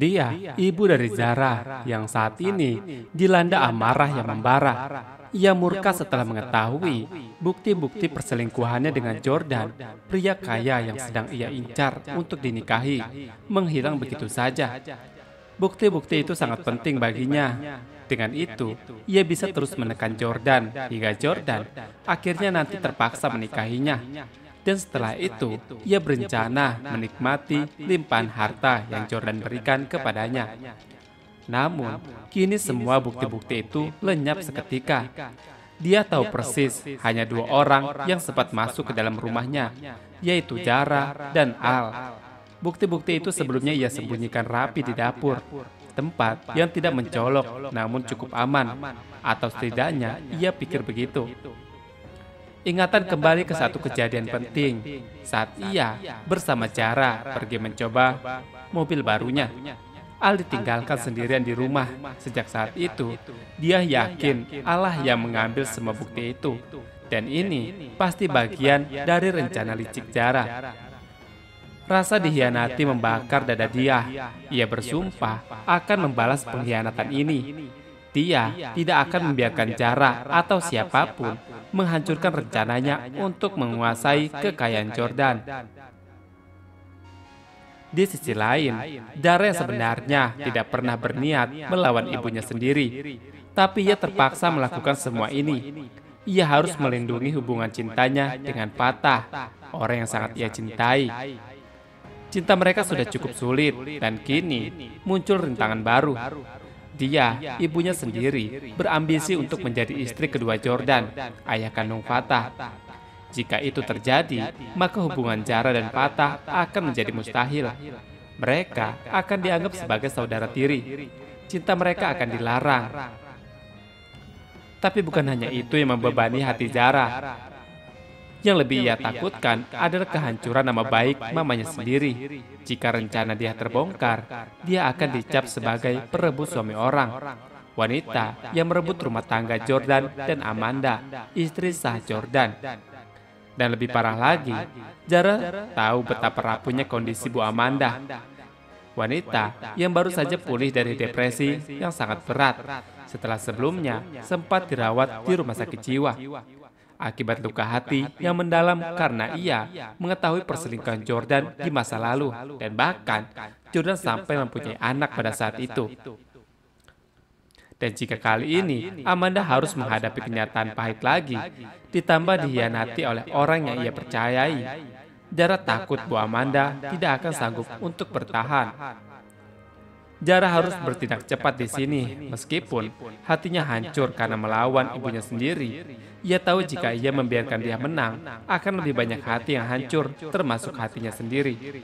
Dia ibu dari Zara yang saat ini dilanda amarah yang membara. Ia murka setelah mengetahui bukti-bukti perselingkuhannya dengan Jordan, pria kaya yang sedang ia incar untuk dinikahi, menghilang begitu saja. Bukti-bukti itu sangat penting baginya. Dengan itu, ia bisa terus menekan Jordan hingga Jordan akhirnya nanti terpaksa menikahinya. Dan setelah itu, ia berencana menikmati limpahan harta yang Jordan berikan kepadanya. Namun, kini semua bukti-bukti itu lenyap seketika. Dia tahu persis hanya dua orang yang sempat masuk ke dalam rumahnya, yaitu Zara dan Al. Bukti-bukti itu sebelumnya ia sembunyikan rapi di dapur, tempat yang tidak mencolok namun cukup aman, atau setidaknya ia pikir begitu. Ingatan kembali ke satu kejadian penting saat ia bersama Zara pergi mencoba mobil barunya. Al ditinggalkan sendirian di rumah. Sejak saat itu, dia yakin Allah yang mengambil semua bukti itu. Dan ini pasti bagian dari rencana licik Zara. Rasa dikhianati membakar dada dia. Ia bersumpah akan membalas pengkhianatan ini. Dia tidak akan membiarkan Zara atau siapapun menghancurkan rencananya untuk menguasai kekayaan Jordan. Di sisi lain, Zara yang sebenarnya tidak pernah berniat melawan ibunya sendiri, tapi ia terpaksa melakukan semua ini. Ia harus melindungi hubungan cintanya dengan Fatah, orang yang sangat ia cintai. Cinta mereka sudah cukup sulit, dan kini muncul rintangan baru. Dia, ibunya sendiri, berambisi untuk menjadi istri kedua Jordan, ayah kandung Fatah. Jika itu terjadi, maka hubungan Zara dan Fatah akan menjadi mustahil. Mereka akan dianggap sebagai saudara tiri. Cinta mereka akan dilarang. Tapi bukan hanya itu yang membebani hati Zara. Yang lebih ia takutkan adalah kehancuran nama baik mamanya sendiri. Jika rencana dia terbongkar, dia akan dicap sebagai perebut suami orang. Wanita yang merebut rumah tangga Jordan dan Amanda, istri sah Jordan. Dan lebih parah lagi, Zara tahu betapa rapuhnya kondisi Bu Amanda. Wanita yang baru saja pulih dari depresi yang sangat berat setelah sebelumnya sempat dirawat di rumah sakit jiwa. Akibat luka hati yang mendalam karena ia mengetahui perselingkuhan Jordan di masa lalu dan bahkan Jordan sampai mempunyai anak pada saat itu. Dan jika kali ini Amanda harus menghadapi kenyataan pahit lagi, ditambah dikhianati oleh orang yang ia percayai, Zara takut Bu Amanda tidak akan sanggup untuk bertahan. Zara harus bertindak cepat di sini, meskipun hatinya hancur karena melawan ibunya sendiri. Ia tahu jika ia membiarkan dia menang, akan lebih banyak hati yang hancur, termasuk hatinya sendiri.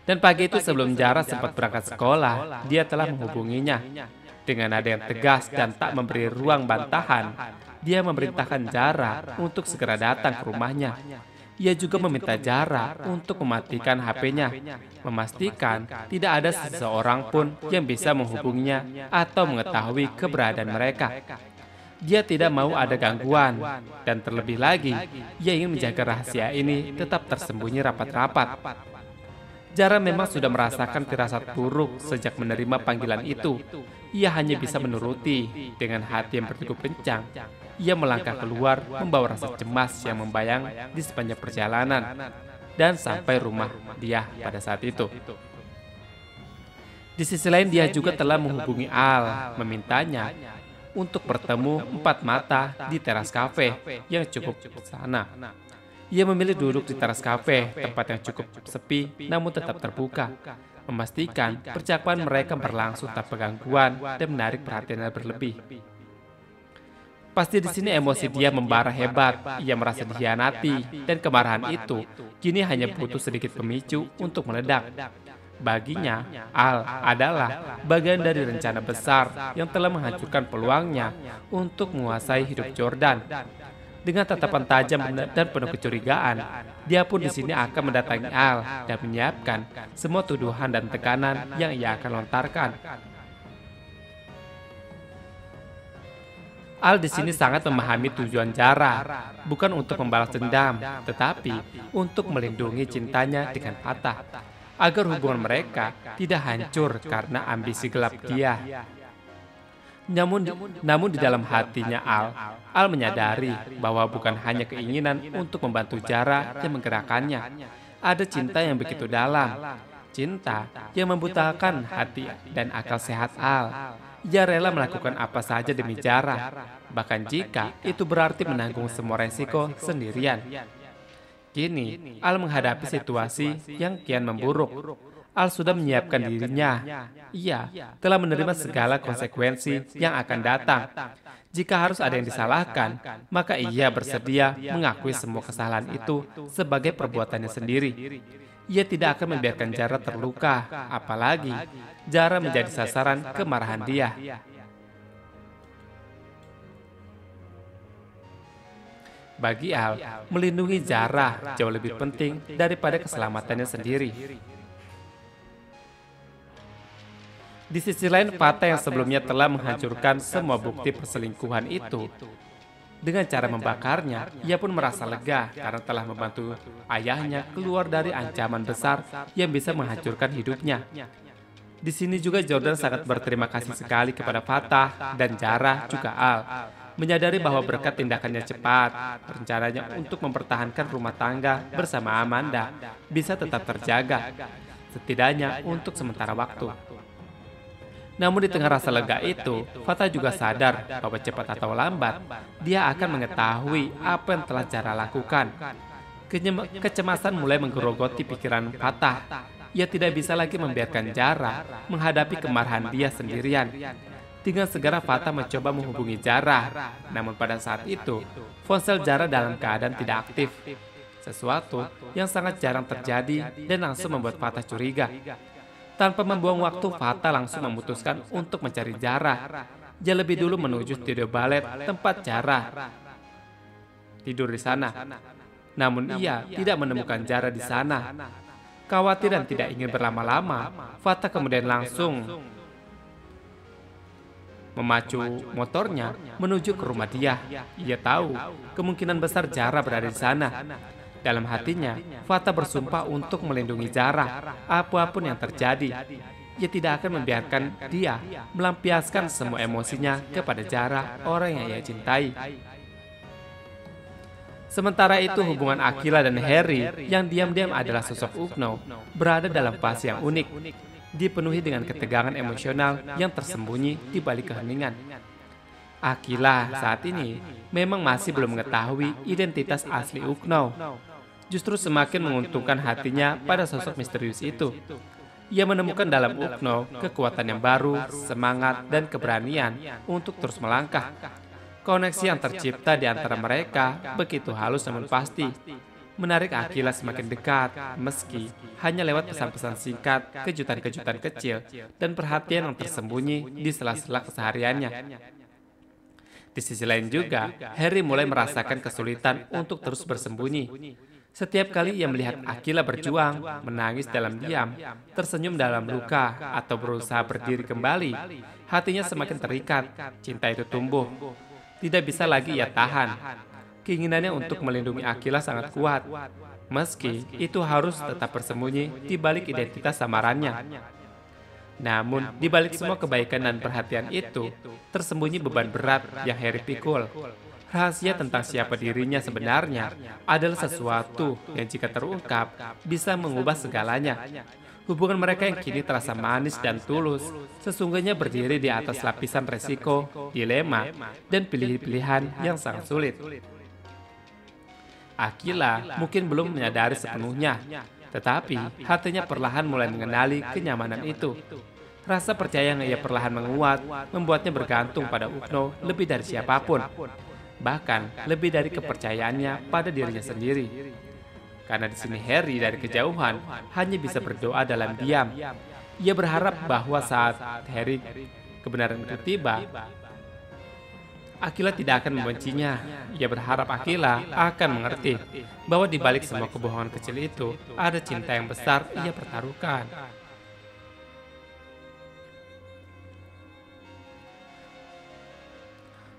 Dan pagi itu sebelum Zara sempat berangkat sekolah, dia telah menghubunginya. Dengan nada yang tegas dan tak memberi ruang bantahan, dia memerintahkan Zara untuk segera datang ke rumahnya. Ia juga meminta Zara untuk mematikan HP-nya, memastikan tidak ada seseorang pun yang bisa menghubunginya atau mengetahui keberadaan mereka. Dia tidak mau ada gangguan, dan terlebih lagi, ia ingin menjaga rahasia ini tetap tersembunyi rapat-rapat. Zara memang sudah merasakan firasat buruk sejak menerima panggilan itu. Ia hanya bisa menuruti dengan hati yang berdegup kencang. Ia melangkah keluar membawa rasa cemas yang membayang di sepanjang perjalanan dan sampai rumah dia pada saat itu. Di sisi lain dia juga telah menghubungi Al, memintanya untuk bertemu empat mata di teras kafe yang cukup sana. Ia memilih duduk di teras kafe, tempat yang cukup sepi namun tetap terbuka, memastikan percakapan mereka berlangsung tanpa gangguan dan menarik perhatian berlebih. Pasti di sini emosi dia membara hebat. Ia merasa dikhianati dan kemarahan itu kini hanya butuh sedikit pemicu untuk meledak. Baginya, Al adalah bagian dari rencana besar yang telah menghancurkan peluangnya untuk menguasai hidup Jordan. Dengan tatapan tajam dan penuh kecurigaan, dia pun di sini akan mendatangi Al dan menyiapkan semua tuduhan dan tekanan yang ia akan lontarkan. Al di sini sangat memahami tujuan Zara, bukan untuk membalas dendam, tetapi untuk melindungi cintanya dengan Fatah. agar hubungan mereka tidak hancur karena ambisi gelap dia. Namun di dalam hatinya Al menyadari bahwa bukan hanya keinginan untuk membantu Zara yang menggerakkannya. Ada cinta yang begitu dalam, cinta yang membutakan hati dan akal sehat Al. Ia rela melakukan apa saja demi Zara, bahkan jika itu berarti menanggung semua resiko sendirian. Kini, Al menghadapi situasi yang kian memburuk. Al sudah menyiapkan dirinya. Ia telah menerima segala konsekuensi yang akan datang. Jika harus ada yang disalahkan, maka ia bersedia mengakui semua kesalahan itu sebagai perbuatannya sendiri. Ia tidak akan membiarkan Zara terluka, apalagi Zara menjadi sasaran kemarahan dia. Bagi Al, melindungi Zara jauh lebih penting daripada keselamatannya sendiri. Di sisi lain, Fatah yang sebelumnya telah menghancurkan semua bukti perselingkuhan itu, dengan cara membakarnya, ia pun merasa lega karena telah membantu ayahnya keluar dari ancaman besar yang bisa menghancurkan hidupnya. Di sini juga Jordan sangat berterima kasih sekali kepada Fatah dan Zara juga Al. Menyadari bahwa berkat tindakannya cepat, rencananya untuk mempertahankan rumah tangga bersama Amanda bisa tetap terjaga, setidaknya untuk sementara waktu. Namun di tengah rasa lega itu, Fatah juga sadar bahwa cepat atau lambat, dia akan mengetahui apa yang telah Zara lakukan. Kecemasan mulai menggerogoti pikiran Fatah. Ia tidak bisa lagi membiarkan Zara menghadapi kemarahan dia sendirian. Dengan segera Fatah mencoba menghubungi Zara, namun pada saat itu, ponsel Zara dalam keadaan tidak aktif. Sesuatu yang sangat jarang terjadi dan langsung membuat Fatah curiga. Tanpa membuang waktu, Fatah langsung memutuskan untuk mencari Zara. Dia lebih dulu menuju studio balet tempat Zara tidur di sana. Namun ia tidak menemukan Zara di sana. Khawatir dan tidak ingin berlama-lama, Fatah kemudian langsung memacu motornya menuju ke rumah dia. Ia tahu kemungkinan besar Zara berada di sana. Dalam hatinya, Fatah bersumpah untuk melindungi Zara, apapun yang terjadi. Ia tidak akan membiarkan dia melampiaskan semua emosinya kepada Zara, orang yang ia cintai. Sementara itu, hubungan Akila dan Harry yang diam-diam adalah sosok Ukno berada dalam fase yang unik, dipenuhi dengan ketegangan emosional yang tersembunyi di balik keheningan. Akila saat ini memang masih belum mengetahui identitas asli Ukno. Justru semakin menguntungkan hatinya pada sosok misterius itu. Ia menemukan dalam Ukno kekuatan yang baru, semangat, dan keberanian untuk terus melangkah. Koneksi yang tercipta di antara mereka begitu halus namun pasti, menarik Akila semakin dekat, meski hanya lewat pesan-pesan singkat, kejutan-kejutan kecil, dan perhatian yang tersembunyi di sela-sela kesehariannya. Di sisi lain juga, Harry mulai merasakan kesulitan untuk terus bersembunyi. Setiap kali ia melihat Akila berjuang, menangis dalam diam, tersenyum dalam luka, atau berusaha berdiri kembali, hatinya semakin terikat, cinta itu tumbuh. Tidak bisa lagi ia tahan. Keinginannya untuk melindungi Akila sangat kuat, meski itu harus tetap bersembunyi di balik identitas samarannya. Namun, di balik semua kebaikan dan perhatian itu, tersembunyi beban berat yang Harry pikul. Rahasia tentang siapa dirinya sebenarnya adalah sesuatu yang jika terungkap bisa mengubah segalanya. Hubungan mereka yang kini terasa manis dan tulus sesungguhnya berdiri di atas lapisan resiko, dilema, dan pilihan-pilihan yang sangat sulit. Akila mungkin belum menyadari sepenuhnya, tetapi hatinya perlahan mulai mengenali kenyamanan itu. Rasa percaya yang ia perlahan menguat membuatnya bergantung pada Ukno lebih dari siapapun, bahkan lebih dari kepercayaannya pada dirinya sendiri. Karena di sini Harry dari kejauhan hanya bisa berdoa dalam diam. Ia berharap bahwa saat Harry kebenaran itu tiba, Akila tidak akan membencinya. Ia berharap Akila akan mengerti bahwa di balik semua kebohongan kecil itu ada cinta yang besar ia pertaruhkan.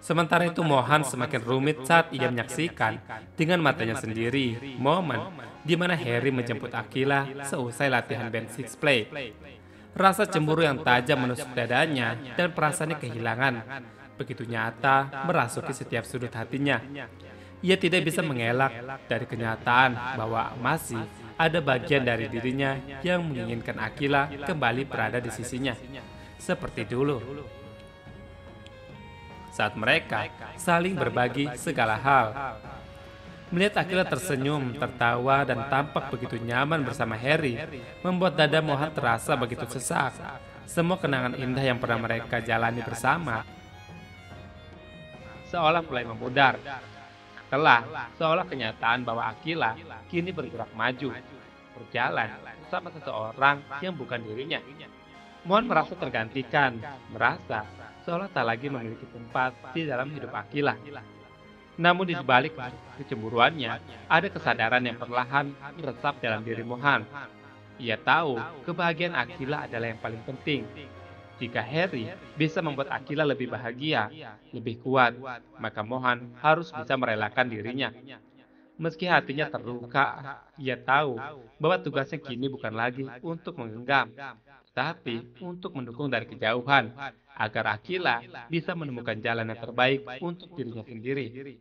Sementara itu Mohan semakin rumit saat ia menyaksikan dengan matanya sendiri momen di mana Harry menjemput Aquila seusai latihan band Six Play. Rasa cemburu yang tajam menusuk dadanya dan perasaannya kehilangan begitu nyata merasuki setiap sudut hatinya. Ia tidak bisa mengelak dari kenyataan bahwa masih ada bagian dari dirinya yang menginginkan Aquila kembali berada di sisinya seperti dulu. Saat mereka saling berbagi segala hal. Melihat Aquila tersenyum, tertawa, dan tampak begitu nyaman bersama Harry, membuat dada Mohan terasa begitu sesak. Semua kenangan indah yang pernah mereka jalani bersama seolah mulai memudar. Seolah kenyataan bahwa Aquila kini bergerak maju, berjalan bersama seseorang yang bukan dirinya. Mohan merasa tergantikan, merasa seolah tak lagi memiliki tempat di dalam hidup Aquila. Namun di balik kecemburuannya, ada kesadaran yang perlahan meresap dalam diri Mohan. Ia tahu kebahagiaan Aquila adalah yang paling penting. Jika Harry bisa membuat Aquila lebih bahagia, lebih kuat, maka Mohan harus bisa merelakan dirinya. Meski hatinya terluka, ia tahu bahwa tugasnya kini bukan lagi untuk menggenggam, tapi untuk mendukung dari kejauhan, agar Aquila bisa menemukan jalan yang terbaik untuk dirinya sendiri.